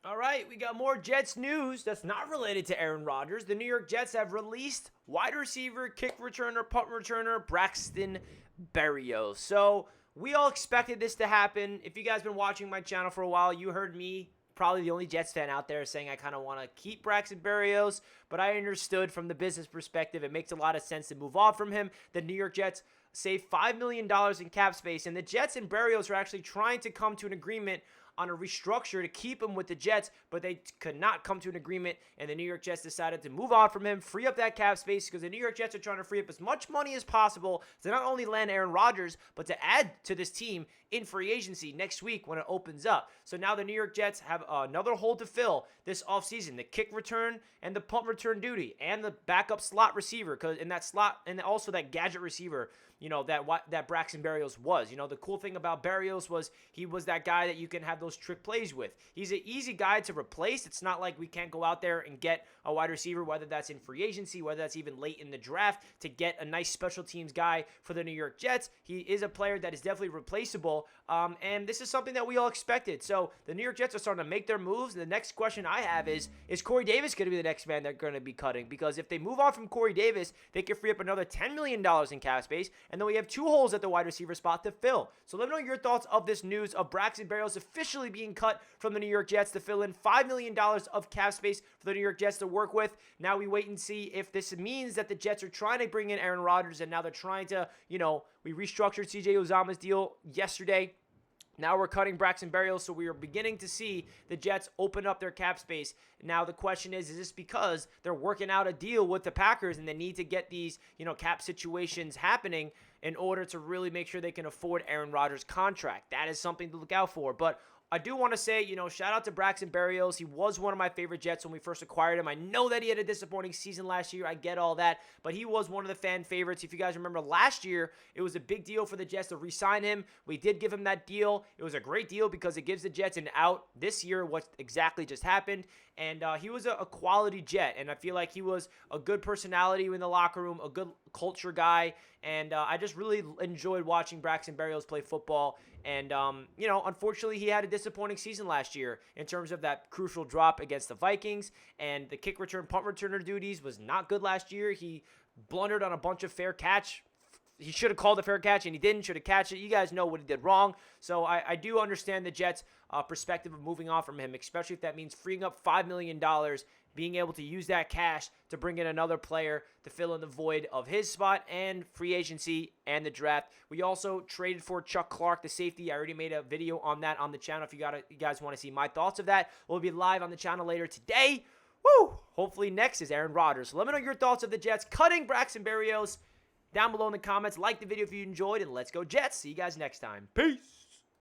All right, we got more Jets news that's not related to Aaron Rodgers. The New York Jets have released wide receiver, kick returner, punt returner Braxton Berrios. So we all expected this to happen. If you guys been watching my channel for a while, you heard me, probably the only Jets fan out there, saying I kind of want to keep Braxton Berrios, but I understood from the business perspective it makes a lot of sense to move on from him. The New York Jets save $5 million in cap space, and the Jets and Berrios are actually trying to come to an agreement on a restructure to keep him with the Jets, but they could not come to an agreement, and the New York Jets decided to move on from him, free up that cap space, because the New York Jets are trying to free up as much money as possible to not only land Aaron Rodgers, but to add to this team in free agency next week when it opens up. So now the New York Jets have another hole to fill this offseason, the kick return and the punt return duty, and the backup slot receiver, because in that slot, and also that gadget receiver, that Braxton Berrios was. The cool thing about Berrios was he was that guy that you can have those trick plays with. He's an easy guy to replace. It's not like we can't go out there and get a wide receiver, whether that's in free agency, whether that's even late in the draft, to get a nice special teams guy for the New York Jets. He is a player that is definitely replaceable, and this is something that we all expected. So the New York Jets are starting to make their moves. And the next question I have is Corey Davis going to be the next man they're going to be cutting? Because if they move on from Corey Davis, they can free up another $10 million in cap space, and then we have two holes at the wide receiver spot to fill. So let me know your thoughts of this news of Braxton Berrios officially being cut from the New York Jets to fill in $5 million of cap space for the New York Jets to work with. Now we wait and see if this means that the Jets are trying to bring in Aaron Rodgers, and now they're trying to, we restructured CJ Uzomah's deal yesterday. Now we're cutting Braxton Berrios, so we are beginning to see the Jets open up their cap space. Now the question is this because they're working out a deal with the Packers and they need to get these, cap situations happening in order to really make sure they can afford Aaron Rodgers' contract? That is something to look out for. But I do want to say, shout out to Braxton Berrios. He was one of my favorite Jets when we first acquired him. I know that he had a disappointing season last year. I get all that. But he was one of the fan favorites. If you guys remember last year, it was a big deal for the Jets to re-sign him. We did give him that deal. It was a great deal because it gives the Jets an out this year, what exactly just happened. And he was a quality Jet. And I feel like he was a good personality in the locker room, a good culture guy. And I just really enjoyed watching Braxton Berrios play football. And, unfortunately, he had a disappointing season last year in terms of that crucial drop against the Vikings. And the kick return, punt returner duties was not good last year. He blundered on a bunch of fair catch. He should have called a fair catch, and he didn't. Should have catched it. You guys know what he did wrong. So I do understand the Jets' perspective of moving on from him, especially if that means freeing up $5 million, being able to use that cash to bring in another player to fill in the void of his spot and free agency and the draft. We also traded for Chuck Clark, the safety. I already made a video on that on the channel. If you guys want to see my thoughts of that, we'll be live on the channel later today. Woo! Hopefully next is Aaron Rodgers. So let me know your thoughts of the Jets cutting Braxton Berrios down below in the comments. Like the video if you enjoyed, and let's go Jets. See you guys next time. Peace!